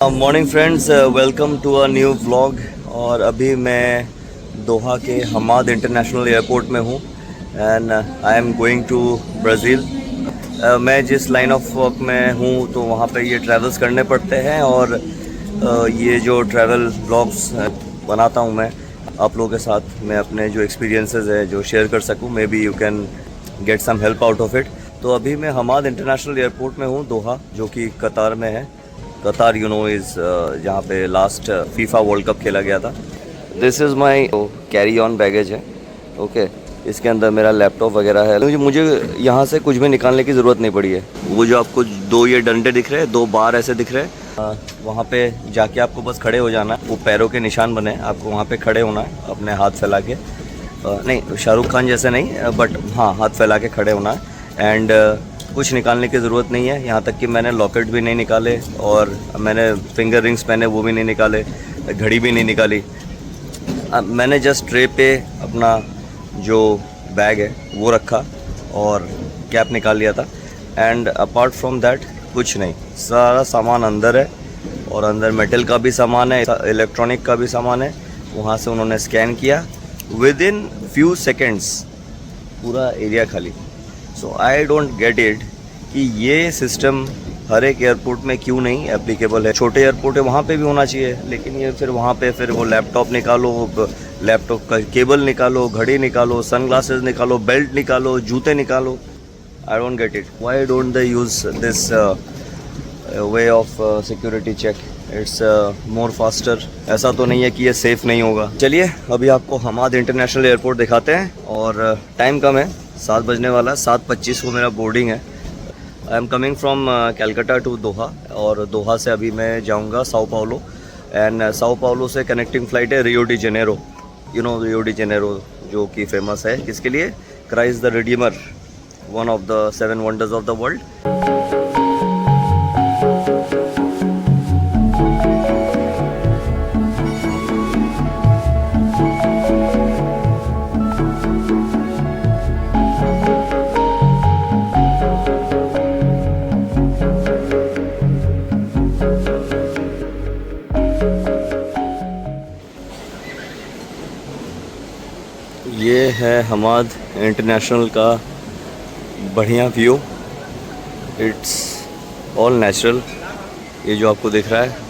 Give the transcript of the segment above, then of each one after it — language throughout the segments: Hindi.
Morning friends, welcome to a new vlog. और अभी मैं दोहा के हमाद इंटरनेशनल एयरपोर्ट में हूँ and I am going to Brazil. मैं जिस लाइन ऑफ वर्क में हूँ तो वहाँ पे ये ट्रैवल्स करने पड़ते हैं और ये जो ट्रैवल व्लॉग्स बनाता हूँ मैं आप लोगों के साथ, मैं अपने जो एक्सपीरियंसेस है जो शेयर कर सकूँ, maybe you can get some help out of it. तो अभी मैं हमाद इंटरनेशनल एयरपोर्ट में हूँ दोहा, जो कि कतार में है। कतार इज़ जहाँ पे लास्ट फीफा वर्ल्ड कप खेला गया था। This is my carry on baggage है। ओके, इसके अंदर मेरा लैपटॉप वगैरह है। मुझे यहाँ से कुछ भी निकालने की ज़रूरत नहीं पड़ी है। वो जो आपको दो ये डंडे दिख रहे हैं, दो बार ऐसे दिख रहे हैं, वहाँ पे जाके आपको बस खड़े हो जाना है। वो पैरों के निशान बने, आपको वहाँ पे खड़े होना है अपने हाथ फैला के। नहीं, शाहरुख खान जैसे नहीं, बट हाँ, हाथ फैला के खड़े होना है। एंड कुछ निकालने की ज़रूरत नहीं है। यहाँ तक कि मैंने लॉकेट भी नहीं निकाले और मैंने फिंगर रिंग्स पहने, वो भी नहीं निकाले, घड़ी भी नहीं निकाली। मैंने जस्ट ट्रे पे अपना जो बैग है वो रखा और कैप निकाल लिया था। एंड अपार्ट फ्रॉम दैट कुछ नहीं, सारा सामान अंदर है और अंदर मेटल का भी सामान है, इलेक्ट्रॉनिक का भी सामान है। वहाँ से उन्होंने स्कैन किया, विद इन फ्यू सेकेंड्स पूरा एरिया खाली। सो आई डोंट गेट इट कि ये सिस्टम हर एक एयरपोर्ट में क्यों नहीं एप्लीकेबल है। छोटे एयरपोर्ट है वहाँ पे भी होना चाहिए, लेकिन ये फिर वहाँ पे फिर वो लैपटॉप निकालो, लैपटॉप का केबल निकालो, घड़ी निकालो, सनग्लासेस निकालो, बेल्ट निकालो, जूते निकालो। I don't get it. Why don't they use this way of security check? It's more faster. ऐसा तो नहीं है कि ये सेफ़ नहीं होगा। चलिए अभी आपको हमाद इंटरनेशनल एयरपोर्ट दिखाते हैं और टाइम कम है, 7 बजने वाला है। 7:25 को मेरा बोर्डिंग है। I am coming from Calcutta to Doha, और दोहा से अभी मैं जाऊंगा Sao Paulo. And Sao Paulo से कनेक्टिंग फ़्लाइट है Rio de Janeiro. You know Rio de Janeiro जो कि फेमस है किसके लिए? Christ the Redeemer, one of the 7 wonders of the world. ये है हमाद इंटरनेशनल का बढ़िया व्यू। इट्स ऑल नेचुरल, ये जो आपको दिख रहा है।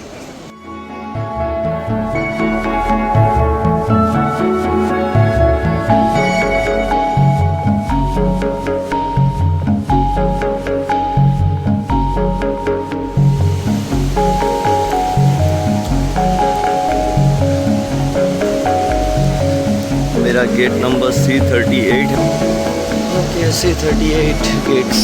मेरा गेट नंबर C38 है। Okay, C38 gates.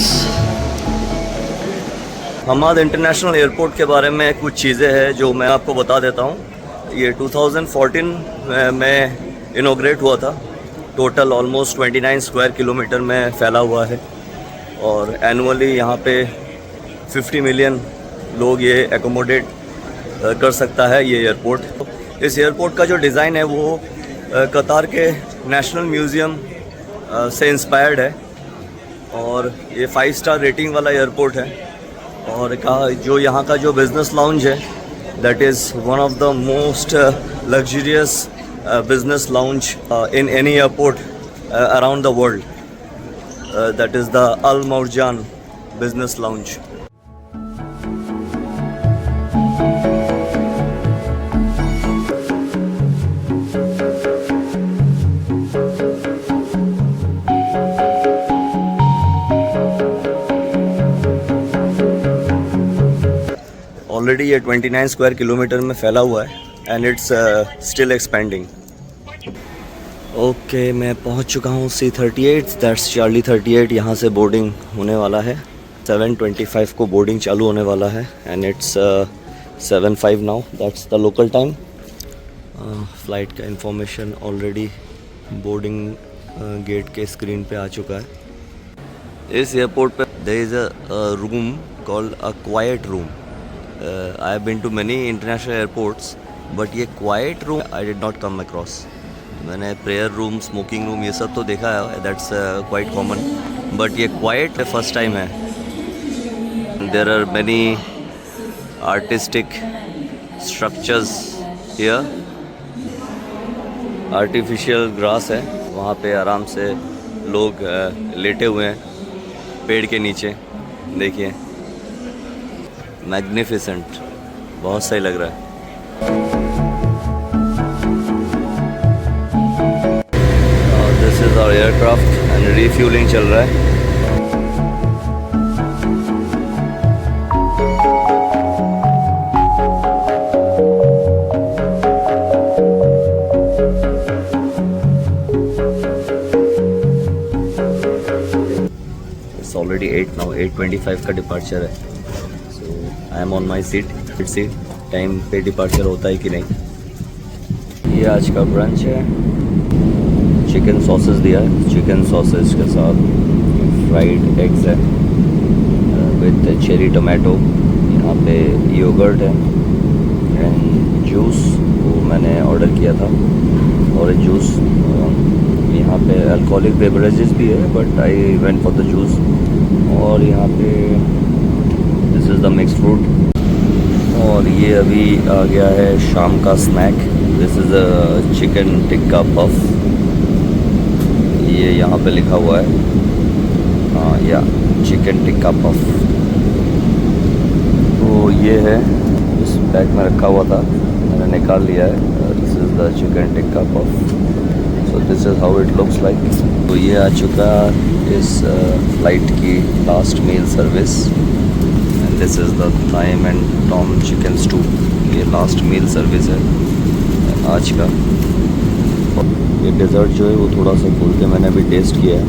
Hamad international airport के बारे में कुछ चीज़ें हैं जो मैं आपको बता देता हूँ। ये 2014 में इनॉग्रेट हुआ था। टोटल ऑलमोस्ट 29 स्क्वायर किलोमीटर में फैला हुआ है और एनुअली यहाँ पे 50 मिलियन लोग ये एकोमोडेट कर सकता है ये एयरपोर्ट। इस एयरपोर्ट का जो डिज़ाइन है वो कतार के नेशनल म्यूज़ियम से इंस्पायर्ड है और ये 5 स्टार रेटिंग वाला एयरपोर्ट है। और जो यहाँ का जो बिज़नेस लाउंज है, that is one of the most luxurious business lounge in any airport around the world. That is the Al Mourjan business lounge. Already ये 29 स्क्वायर किलोमीटर में फैला हुआ है and it's still expanding. Okay, मैं पहुंच चुका हूँ C38, दैट्स चार्ली 38। यहाँ से बोर्डिंग होने वाला है। 7:25 को बोर्डिंग चालू होने वाला है and it's 7:05 now, that's the local time. Flight का इंफॉर्मेशन ऑलरेडी बोर्डिंग गेट के स्क्रीन पे आ चुका है। इस एयरपोर्ट पे there is a room called a quiet room. I have been to many international airports, but ये quiet room I did not come across. मैंने प्रेयर रूम, स्मोकिंग रूम ये सब तो देखा है, दैट्स क्वाइट कॉमन, बट ये क्वाइट फर्स्ट टाइम है। There are many artistic structures here. Artificial grass है, वहाँ पे आराम से लोग लेटे हुए हैं पेड़ के नीचे. देखिए, मैग्निफिसेंट, बहुत सही लग रहा है. This is our aircraft and refuelling चल रहा है. ऑलरेडी 8 नाउ, 8:25 का डिपार्चर है. So I am on my seat. Let's see time पे डिपार्चर होता है कि नहीं. ये आज का ब्रंच है. चिकन सॉसेज दिया है, चिकन सॉसेज के साथ फ्राइड एग्स है विद चेरी टोमेटो. यहाँ पे योगर्ट है एंड जूस, वो मैंने ऑर्डर किया था, ऑरेंज जूस. यहाँ पे अल्कोहलिक बेवरेजेस भी है but I went for the juice. और यहाँ पे this is the mix fruit. और ये अभी आ गया है शाम का snack. This is a chicken tikka puff. ये यहाँ पे लिखा हुआ है, हाँ, या चिकन टिक्का पफ. तो ये है, इस बैग में रखा हुआ था, मैंने निकाल लिया है. This is the chicken tikka puff. So this is how it looks like. तो ये आ चुका इस फ्लाइट की last meal service. And this is the thyme and tom chicken stew. ये लास्ट मील सर्विस है आज का. ये डेज़र्ट जो है वो थोड़ा सा खोल के मैंने अभी टेस्ट किया है.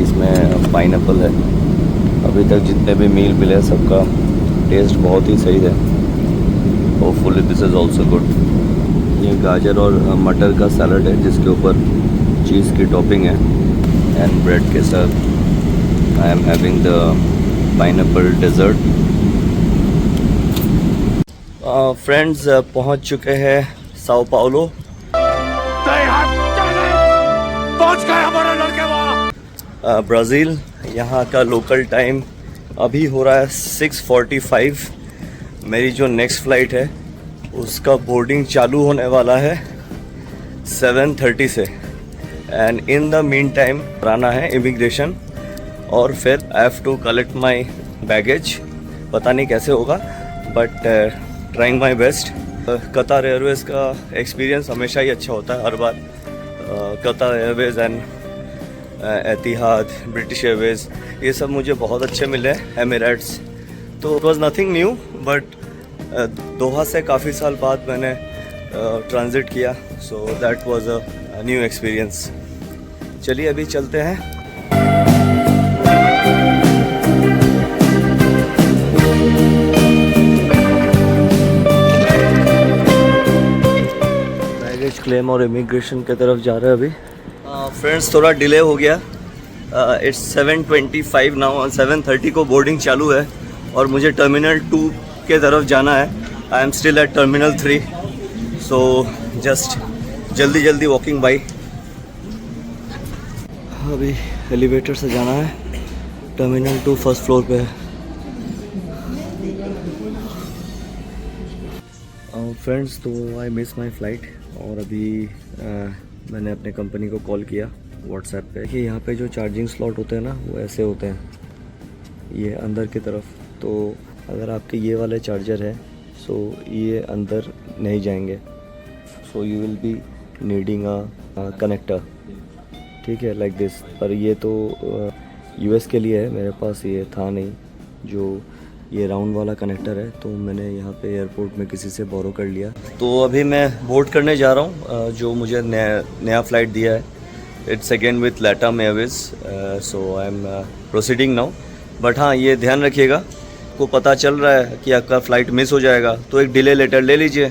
इसमें पाइनएप्पल है. अभी तक जितने भी मील मिले सबका टेस्ट बहुत ही सही है. Hopefully this is also good. ये गाजर और मटर का सैलड है जिसके ऊपर चीज़ की टॉपिंग है एंड ब्रेड के साथ I am having the pineapple dessert. Friends, पहुंच चुके हैं साओ पाउलो. पहुंच गए हमारे लड़के वहाँ. ब्राज़ील. यहाँ का लोकल टाइम अभी हो रहा है 6:45. मेरी जो नेक्स्ट फ़्लाइट है उसका बोर्डिंग चालू होने वाला है 7:30 से. And in the mean time आना है इमिग्रेशन और फिर I have to collect my baggage. पता नहीं कैसे होगा but trying my best. Qatar Airways का एक्सपीरियंस हमेशा ही अच्छा होता है हर बार. Qatar Airways and Etihad, British Airways, ये सब मुझे बहुत अच्छे मिले. एमिरेट्स तो it was nothing new but दोहा से काफ़ी साल बाद मैंने ट्रांजिट किया. So that was a new experience. चलिए अभी चलते हैं. बैगेज क्लेम और इमिग्रेशन की तरफ जा रहे हैं अभी. फ्रेंड्स, थोड़ा डिले हो गया. It's 7:25 now. 7:30 को बोर्डिंग चालू है और मुझे टर्मिनल 2 के तरफ जाना है. I am still at terminal 3. So just जल्दी वॉकिंग बाई. अभी एलिवेटर से जाना है. टर्मिनल 2 फर्स्ट फ्लोर पे है. फ्रेंड्स, तो आई मिस माई फ्लाइट और अभी मैंने अपने कंपनी को कॉल किया व्हाट्सएप पे कि यहाँ पे जो चार्जिंग स्लॉट होते हैं ना वो ऐसे होते हैं, ये अंदर की तरफ. तो अगर आपके ये वाले चार्जर है सो ये अंदर नहीं जाएंगे. So you will be needing a connector. ठीक है, लाइक दिस. पर ये तो यूएस के लिए है, मेरे पास ये था नहीं. जो ये राउंड वाला कनेक्टर है तो मैंने यहाँ पे एयरपोर्ट में किसी से बोरो कर लिया. तो अभी मैं बोर्ड करने जा रहा हूँ जो मुझे नया फ़्लाइट दिया है. It's again with LATAM Airways. So I M proceeding now. But हाँ, ये ध्यान रखिएगा, को पता चल रहा है कि आपका फ़्लाइट मिस हो जाएगा तो एक डिले लेटर ले लीजिए.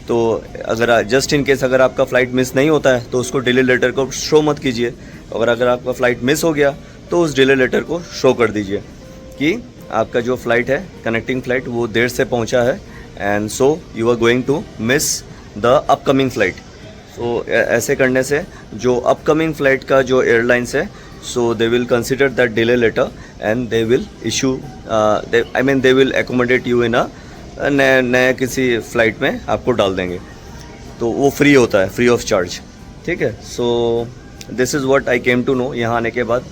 तो अगर जस्ट इन केस अगर आपका फ़्लाइट मिस नहीं होता है तो उसको डिले लेटर को शो मत कीजिए. और अगर आपका फ़्लाइट मिस हो गया तो उस डिले लेटर को शो कर दीजिए कि आपका जो फ़्लाइट है, कनेक्टिंग फ़्लाइट, वो देर से पहुंचा है and so you are going to miss the upcoming flight. So ऐसे करने से जो अपकमिंग फ़्लाइट का जो एयरलाइंस है, so they will consider that delay letter and they will issue they will accommodate you in a नए नए किसी फ़्लाइट में आपको डाल देंगे, तो वो फ्री होता है, फ्री ऑफ चार्ज। ठीक है, so this is what I came to know यहाँ आने के बाद।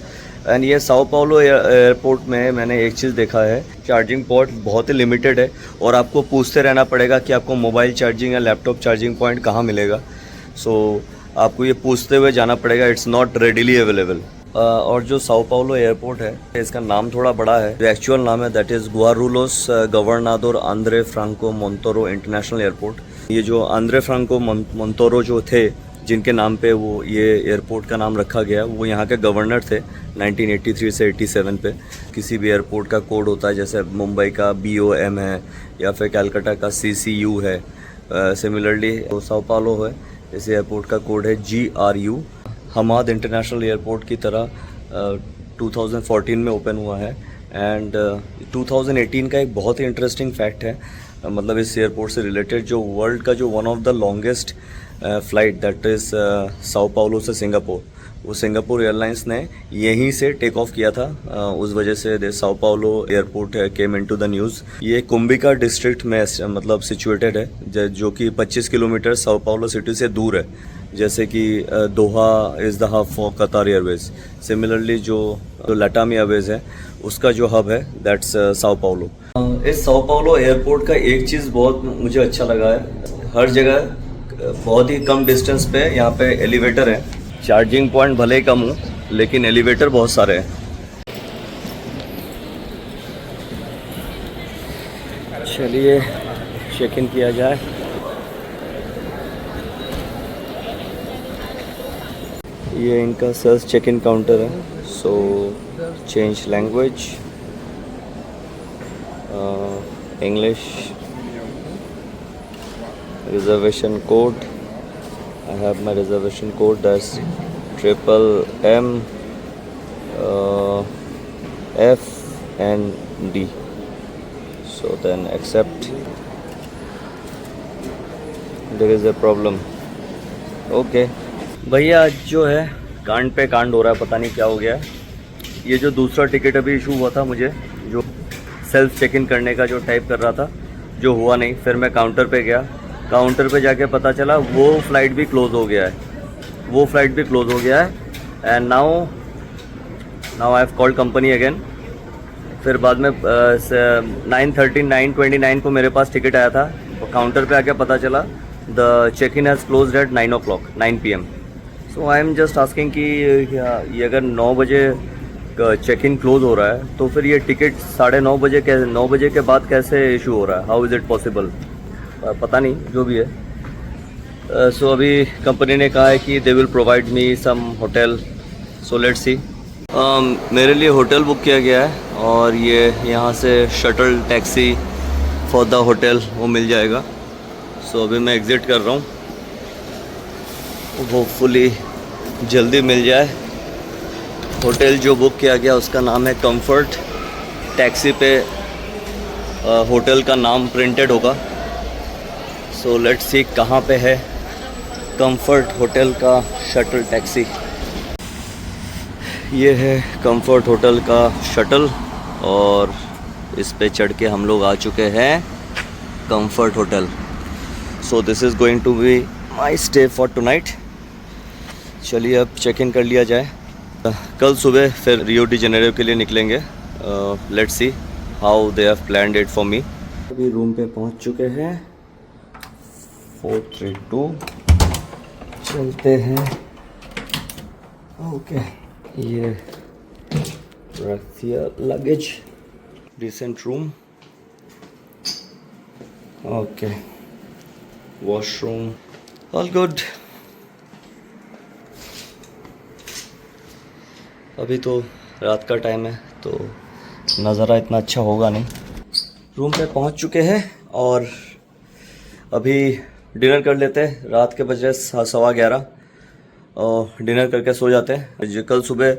एंड ये साओ पाउलो एयरपोर्ट में मैंने एक चीज़ देखा है, चार्जिंग पॉइंट बहुत ही लिमिटेड है और आपको पूछते रहना पड़ेगा कि आपको मोबाइल चार्जिंग या लैपटॉप चार्जिंग पॉइंट कहाँ मिलेगा। सो आपको ये पूछते हुए जाना पड़ेगा, इट्स नॉट रेडिली अवेलेबल। और जो साओ पाउलो एयरपोर्ट है, इसका नाम थोड़ा बड़ा है, जो एक्चुअल नाम है that is Guarulhos Governador Andre Franco Montoro international airport. ये जो आंद्रे फ्रांको मोंटोरो जो थे, जिनके नाम पे वो ये एयरपोर्ट का नाम रखा गया, वो यहाँ के गवर्नर थे 1983 से 87 पे। किसी भी एयरपोर्ट का कोड होता है, जैसे मुंबई का BOM है या फिर कलकत्ता का CCU है, सिमिलरली साओ पाउलो है, इस एयरपोर्ट का कोड है GRU। हमाद इंटरनेशनल एयरपोर्ट की तरह 2014 में ओपन हुआ है। एंड 2018 का एक बहुत ही इंटरेस्टिंग फैक्ट है, मतलब इस एयरपोर्ट से रिलेटेड, जो वर्ल्ड का जो one of the longest flight that is Sao Paulo से सिंगापुर, वो सिंगापुर एयरलाइंस ने यहीं से टेक ऑफ किया था। उस वजह से Sao Paulo airport came into the news. ये कुम्बिका डिस्ट्रिक्ट में मतलब सिचुएटेड है, जो कि 25 किलोमीटर साओ पाउलो सिटी से दूर है। जैसे कि दोहा इज़ द हब फॉर कतार एयरवेज, सिमिलरली जो लैटाम एयरवेज है उसका जो हब है दैट्स साओ पाउलो। इस साओ पाउलो एयरपोर्ट का एक चीज़ बहुत मुझे अच्छा लगा है, हर जगह बहुत ही कम डिस्टेंस पे यहाँ पे एलिवेटर है। चार्जिंग पॉइंट भले ही कम हो, लेकिन एलिवेटर बहुत सारे हैं। चलिए चेक इन किया जाए। ये इनका सेल्फ चेक इन काउंटर है। So change language, English, reservation code. I have my reservation code, that's MM F and D. So then accept. There is a problem. Okay. भैया आज जो है कांड पे कांड हो रहा है, पता नहीं क्या हो गया। ये जो दूसरा टिकट अभी इशू हुआ था मुझे, जो सेल्फ चेक इन करने का जो टाइप कर रहा था, जो हुआ नहीं, फिर मैं काउंटर पे गया। काउंटर पे जाके पता चला वो फ़्लाइट भी क्लोज़ हो गया है, वो फ़्लाइट भी क्लोज़ हो गया है। And now I have called company again. फिर बाद में 9:29 को मेरे पास टिकट आया था, और काउंटर पे आके पता चला the check in has closed at 9 PM। So I am just asking कि ये अगर 9 बजे चेक इन क्लोज़ हो रहा है, तो फिर ये टिकट 9:30 बजे 9 बजे के बाद कैसे इशू हो रहा है? How is it possible? पता नहीं, जो भी है। सो अभी कंपनी ने कहा है कि they will provide me some hotel, so let's see. मेरे लिए होटल बुक किया गया है, और ये यहाँ से shuttle taxi for the hotel वो मिल जाएगा। सो अभी मैं एग्ज़िट कर रहा हूँ, होपफुली जल्दी मिल जाए। होटल जो बुक किया गया उसका नाम है कंफर्ट। टैक्सी पे होटल का नाम प्रिंटेड होगा। सो लेट्स सी कहाँ पे है कंफर्ट होटल का शटल टैक्सी। ये है कंफर्ट होटल का शटल, और इस पे चढ़ के हम लोग आ चुके हैं comfort hotel. So this is going to be my stay for tonight. चलिए अब चेक इन कर लिया जाए। कल सुबह फिर रियो डी जेनेरो के लिए निकलेंगे। Let's see how they have planned it for me. अभी रूम पे पहुंच चुके हैं, 432 चलते हैं। ओके, ये रख दिया luggage, decent room. Okay, washroom, all good. अभी तो रात का टाइम है, तो नज़ारा इतना अच्छा होगा नहीं। रूम पे पहुंच चुके हैं, और अभी डिनर कर लेते हैं। रात के बजे 11:15, और डिनर करके सो जाते हैं। जो कल सुबह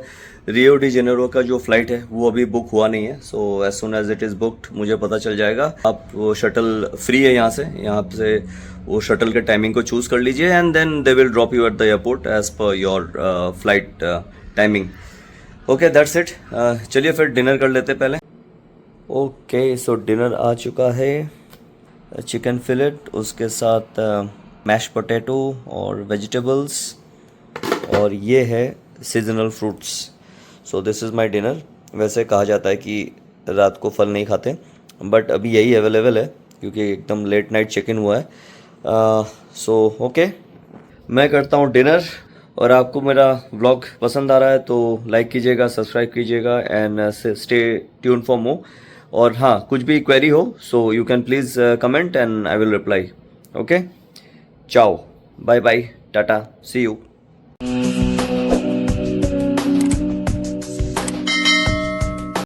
रियो डी जेनेरो का जो फ़्लाइट है वो अभी बुक हुआ नहीं है। So as soon as it is booked मुझे पता चल जाएगा। आप वो शटल फ्री है यहाँ से वो शटल के टाइमिंग को चूज़ कर लीजिए, and then they will drop you at the airport as per your flight timing. Okay, that's it. चलिए फिर डिनर कर लेते पहले। ओके, सो डिनर आ चुका है। चिकन फिलेट, उसके साथ मैश पोटैटो और वेजिटेबल्स, और ये है seasonal fruits. So this is my dinner. वैसे कहा जाता है कि रात को फल नहीं खाते, बट अभी यही अवेलेबल है क्योंकि एकदम लेट नाइट चेक इन हुआ है। सो ओके, मैं करता हूँ डिनर। और आपको मेरा व्लॉग पसंद आ रहा है तो लाइक कीजिएगा, सब्सक्राइब कीजिएगा and stay tune for more. और हाँ, कुछ भी क्वेरी हो so you can please comment and I will reply. Okay, ciao, bye bye, tata, see you.